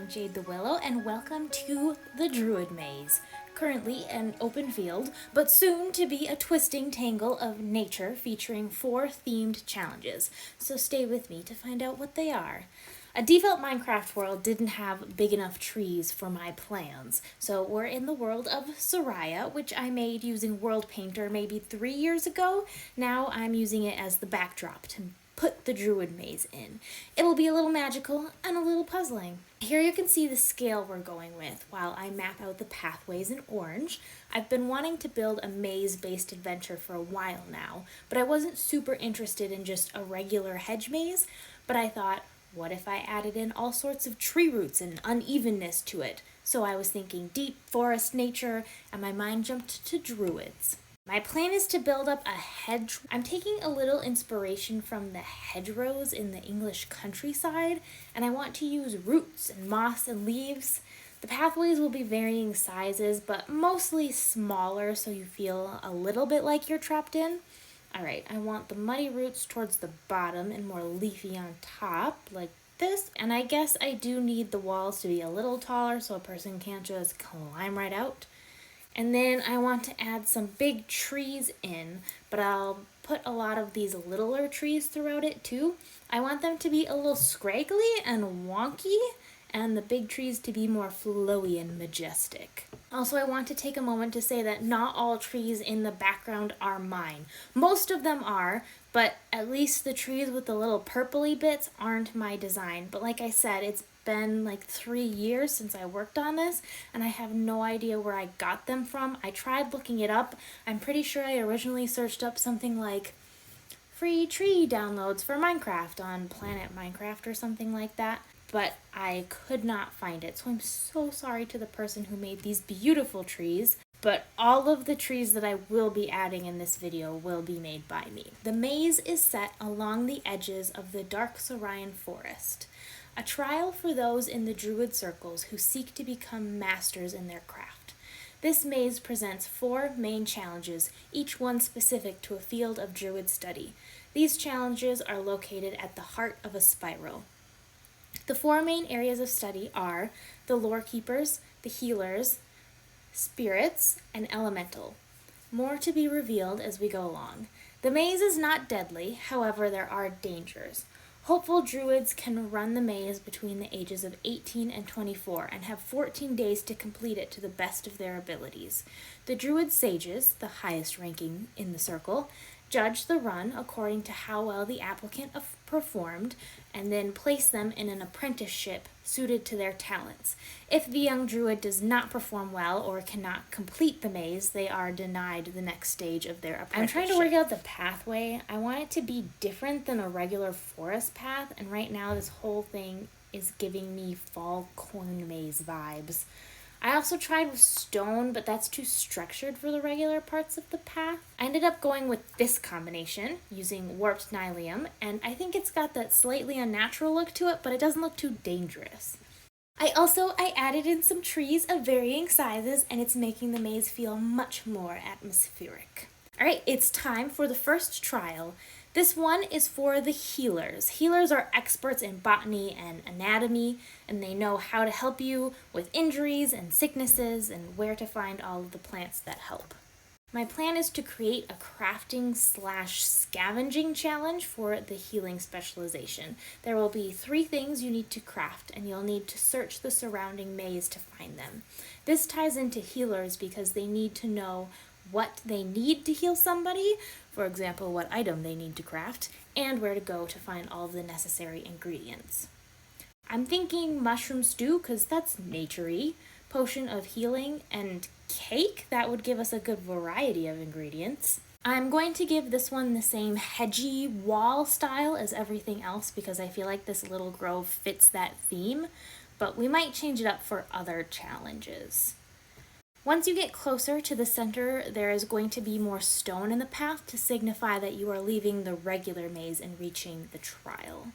I'm Jade the Willow, and welcome to the Druid Maze. Currently an open field, but soon to be a twisting tangle of nature featuring 4 themed challenges. So stay with me to find out what they are. A default Minecraft world didn't have big enough trees for my plans, so we're in the world of Soraya, which I made using World Painter maybe 3 years ago. Now I'm using it as the backdrop to put the Druid Maze in. It'll be a little magical and a little puzzling. Here you can see the scale we're going with while I map out the pathways in orange. I've been wanting to build a maze-based adventure for a while now, but I wasn't super interested in just a regular hedge maze, but I thought, what if I added in all sorts of tree roots and unevenness to it? So I was thinking deep forest nature, and my mind jumped to druids. My plan is to build up a hedge. I'm taking a little inspiration from the hedgerows in the English countryside, and I want to use roots and moss and leaves. The pathways will be varying sizes, but mostly smaller so you feel a little bit like you're trapped in. Alright, I want the muddy roots towards the bottom and more leafy on top, like this. And I guess I do need the walls to be a little taller so a person can't just climb right out. And then I want to add some big trees in, but I'll put a lot of these littler trees throughout it too. I want them to be a little scraggly and wonky, and the big trees to be more flowy and majestic. Also, I want to take a moment to say that not all trees in the background are mine. Most of them are, but at least the trees with the little purpley bits aren't my design. But like I said, it's been like 3 years since I worked on this, and I have no idea where I got them from. I tried looking it up. I'm pretty sure I originally searched up something like free tree downloads for Minecraft on Planet Minecraft or something like that, but I could not find it. So I'm so sorry to the person who made these beautiful trees, but all of the trees that I will be adding in this video will be made by me. The maze is set along the edges of the dark Saurian forest, a trial for those in the Druid circles who seek to become masters in their craft. This maze presents 4 main challenges, each one specific to a field of Druid study. These challenges are located at the heart of a spiral. The 4 main areas of study are the lore keepers, the healers, spirits, and elemental. More to be revealed as we go along. The maze is not deadly, however there are dangers. Hopeful druids can run the maze between the ages of 18 and 24 and have 14 days to complete it to the best of their abilities. The druid sages, the highest ranking in the circle, judge the run according to how well the applicant performed, and then place them in an apprenticeship suited to their talents. If the young druid does not perform well or cannot complete the maze, they are denied the next stage of their apprenticeship. I'm trying to work out the pathway. I want it to be different than a regular forest path, and right now this whole thing is giving me fall corn maze vibes. I also tried with stone, but that's too structured for the regular parts of the path. I ended up going with this combination, using warped nylium, and I think it's got that slightly unnatural look to it, but it doesn't look too dangerous. I added in some trees of varying sizes, and it's making the maze feel much more atmospheric. Alright, it's time for the first trial. This one is for the healers. Healers are experts in botany and anatomy, and they know how to help you with injuries and sicknesses and where to find all of the plants that help. My plan is to create a crafting/scavenging challenge for the healing specialization. There will be 3 things you need to craft, and you'll need to search the surrounding maze to find them. This ties into healers because they need to know what they need to heal somebody, for example, what item they need to craft, and where to go to find all of the necessary ingredients. I'm thinking mushroom stew because that's nature-y, potion of healing, and cake. That would give us a good variety of ingredients. I'm going to give this one the same hedgy wall style as everything else because I feel like this little grove fits that theme, but we might change it up for other challenges. Once you get closer to the center, there is going to be more stone in the path to signify that you are leaving the regular maze and reaching the trial.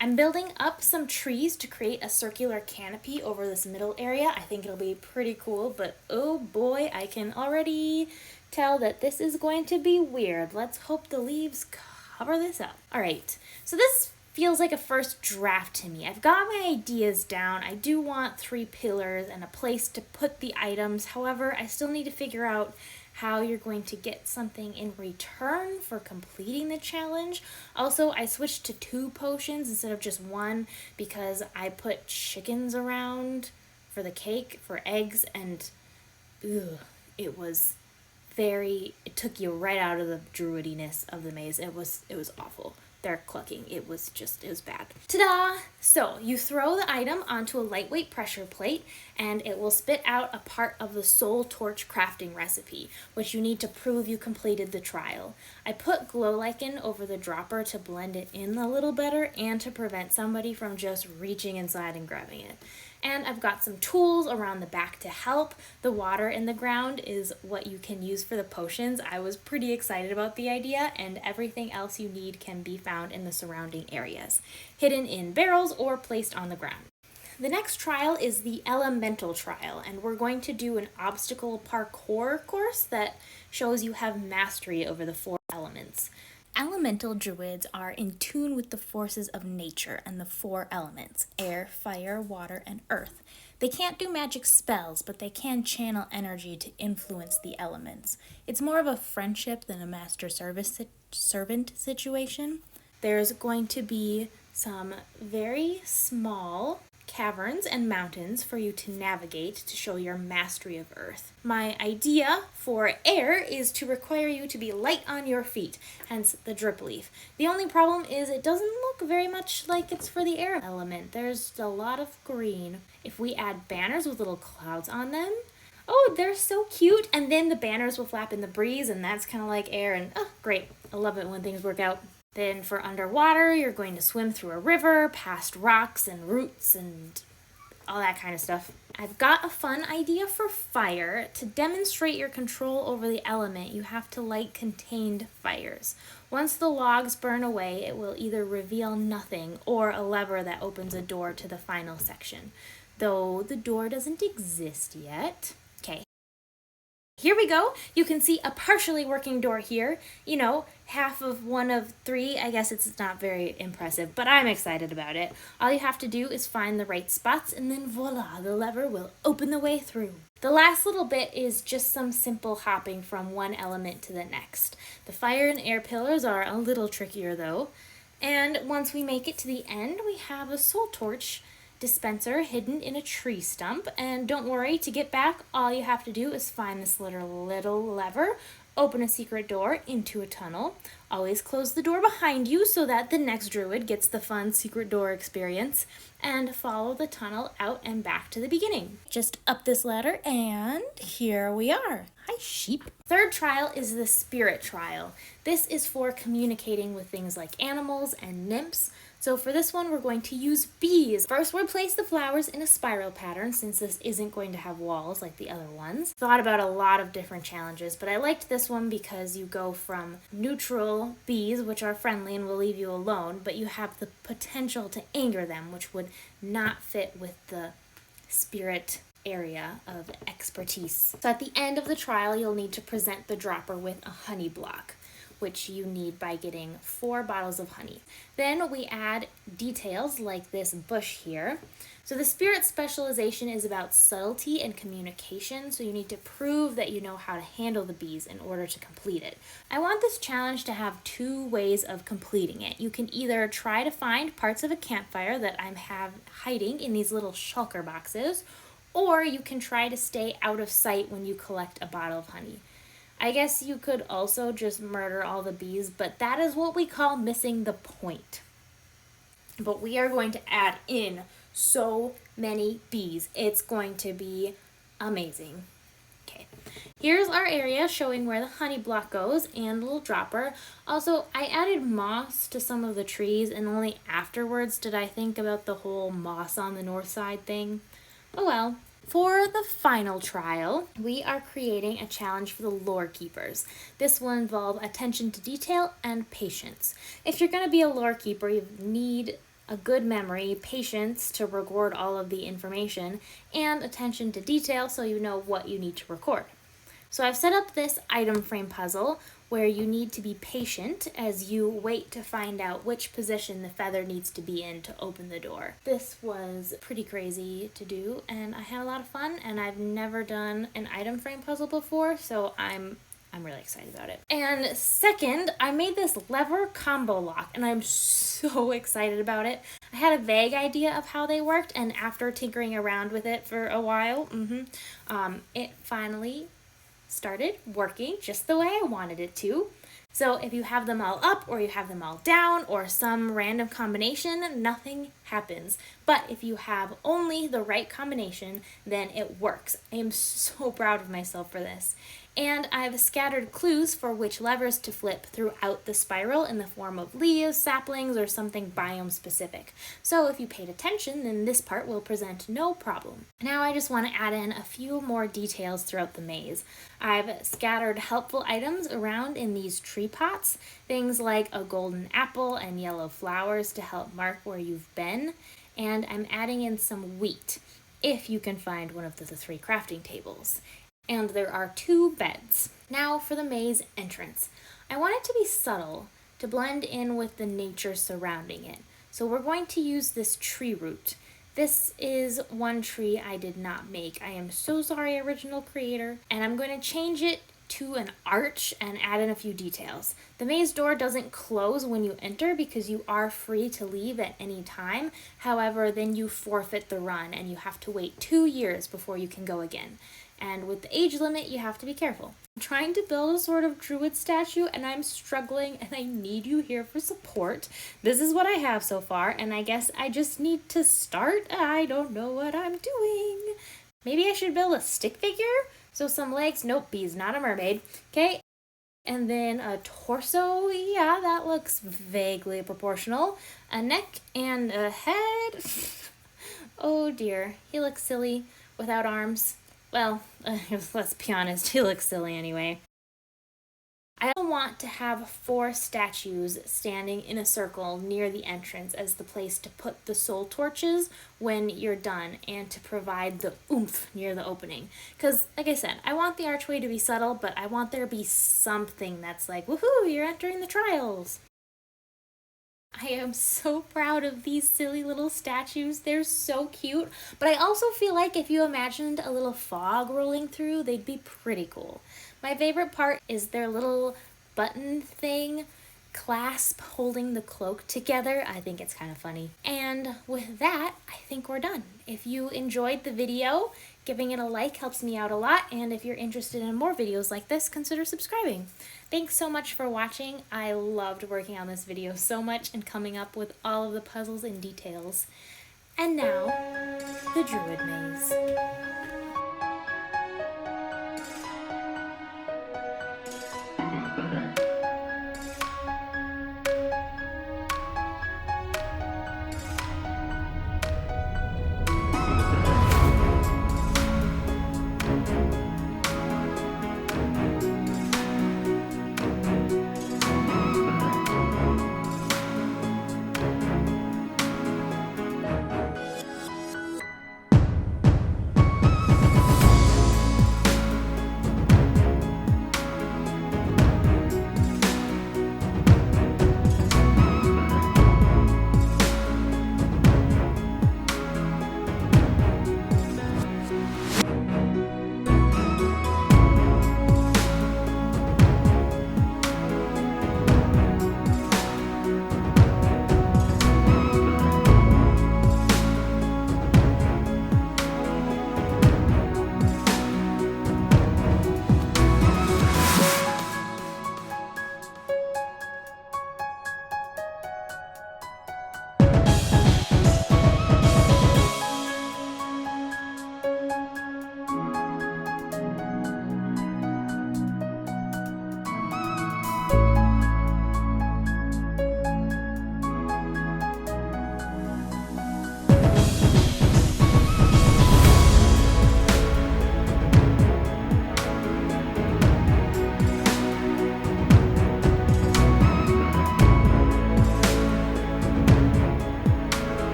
I'm building up some trees to create a circular canopy over this middle area. I think it'll be pretty cool, but oh boy, I can already tell that this is going to be weird. Let's hope the leaves cover this up. Alright, so this feels like a first draft to me. I've got my ideas down. I do want 3 pillars and a place to put the items. However, I still need to figure out how you're going to get something in return for completing the challenge. Also, I switched to 2 potions instead of just 1 because I put chickens around for the cake, for eggs, and it took you right out of the druidiness of the maze. It was awful. Their clucking, it was bad. Ta-da! So you throw the item onto a lightweight pressure plate and it will spit out a part of the soul torch crafting recipe, which you need to prove you completed the trial. I put glow lichen over the dropper to blend it in a little better and to prevent somebody from just reaching inside and grabbing it. And I've got some tools around the back to help. The water in the ground is what you can use for the potions. I was pretty excited about the idea, and everything else you need can be found in the surrounding areas, hidden in barrels or placed on the ground. The next trial is the elemental trial, and we're going to do an obstacle parkour course that shows you have mastery over the 4 elements. Elemental druids are in tune with the forces of nature and the 4 elements: air, fire, water, and earth. They can't do magic spells, but they can channel energy to influence the elements. It's more of a friendship than a master-servant situation. There's going to be some very small caverns and mountains for you to navigate to show your mastery of earth. My idea for air is to require you to be light on your feet, hence the drip leaf. The only problem is it doesn't look very much like it's for the air element. There's a lot of green. If we add banners with little clouds on them, oh, they're so cute, and then the banners will flap in the breeze, and that's kind of like air, and great. I love it when things work out. Then for underwater, you're going to swim through a river, past rocks and roots and all that kind of stuff. I've got a fun idea for fire. To demonstrate your control over the element, you have to light contained fires. Once the logs burn away, it will either reveal nothing or a lever that opens a door to the final section. Though the door doesn't exist yet. Okay. Here we go. You can see a partially working door here. Half of 1 of 3. I guess it's not very impressive, but I'm excited about it. All you have to do is find the right spots, and then voila, the lever will open the way through. The last little bit is just some simple hopping from one element to the next. The fire and air pillars are a little trickier though. And once we make it to the end, we have a soul torch dispenser hidden in a tree stump, and don't worry, to get back all you have to do is find this little lever, open a secret door into a tunnel. Always close the door behind you so that the next druid gets the fun secret door experience, and follow the tunnel out and back to the beginning. Just up this ladder and here we are. Hi, sheep. Third trial is the spirit trial. This is for communicating with things like animals and nymphs. So for this one, we're going to use bees. First, we'll place the flowers in a spiral pattern since this isn't going to have walls like the other ones. Thought about a lot of different challenges, but I liked this one because you go from neutral bees, which are friendly and will leave you alone, but you have the potential to anger them, which would not fit with the spirit area of expertise. So at the end of the trial, you'll need to present the dropper with a honey block, which you need by getting 4 bottles of honey. Then we add details like this bush here. So the spirit specialization is about subtlety and communication, so you need to prove that you know how to handle the bees in order to complete it. I want this challenge to have 2 ways of completing it. You can either try to find parts of a campfire that I have hiding in these little shulker boxes, or you can try to stay out of sight when you collect a bottle of honey. I guess you could also just murder all the bees, but that is what we call missing the point. But we are going to add in so many bees. It's going to be amazing. Okay, here's our area showing where the honey block goes and the little dropper. Also, I added moss to some of the trees, and only afterwards did I think about the whole moss on the north side thing. Oh well. For the final trial, we are creating a challenge for the lore keepers. This will involve attention to detail and patience. If you're going to be a lore keeper, you need a good memory, patience to record all of the information, and attention to detail so you know what you need to record. So I've set up this item frame puzzle where you need to be patient as you wait to find out which position the feather needs to be in to open the door. This was pretty crazy to do, and I had a lot of fun, and I've never done an item frame puzzle before, so I'm really excited about it. And second, I made this lever combo lock, and I'm so excited about it. I had a vague idea of how they worked, and after tinkering around with it for a while, it finally started working just the way I wanted it to. So if you have them all up or you have them all down or some random combination, nothing happens. But if you have only the right combination, then it works. I am so proud of myself for this. And I've scattered clues for which levers to flip throughout the spiral in the form of leaves, saplings, or something biome specific. So if you paid attention, then this part will present no problem. Now I just want to add in a few more details throughout the maze. I've scattered helpful items around in these tree pots, things like a golden apple and yellow flowers to help mark where you've been, and I'm adding in some wheat, if you can find one of the 3 crafting tables. And there are 2 beds. Now for the maze entrance. I want it to be subtle, to blend in with the nature surrounding it. So we're going to use this tree root. This is one tree I did not make. I am so sorry, original creator. And I'm going to change it to an arch and add in a few details. The maze door doesn't close when you enter because you are free to leave at any time. However, then you forfeit the run and you have to wait 2 years before you can go again. And with the age limit, you have to be careful. I'm trying to build a sort of druid statue and I'm struggling and I need you here for support. This is what I have so far and I guess I just need to start. I don't know what I'm doing. Maybe I should build a stick figure? So some legs, nope, B's not a mermaid. Okay, and then a torso, yeah, that looks vaguely proportional. A neck and a head. Oh dear, he looks silly without arms. Well, let's be honest, he looks silly anyway. I want to have 4 statues standing in a circle near the entrance as the place to put the soul torches when you're done and to provide the oomph near the opening. Because, like I said, I want the archway to be subtle, but I want there to be something that's like, woohoo, you're entering the trials. I am so proud of these silly little statues. They're so cute. But I also feel like if you imagined a little fog rolling through, they'd be pretty cool. My favorite part is their little button thing clasp holding the cloak together. I think it's kind of funny. And with that, I think we're done. If you enjoyed the video, giving it a like helps me out a lot. And if you're interested in more videos like this, consider subscribing. Thanks so much for watching. I loved working on this video so much and coming up with all of the puzzles and details. And now, the Druid Maze.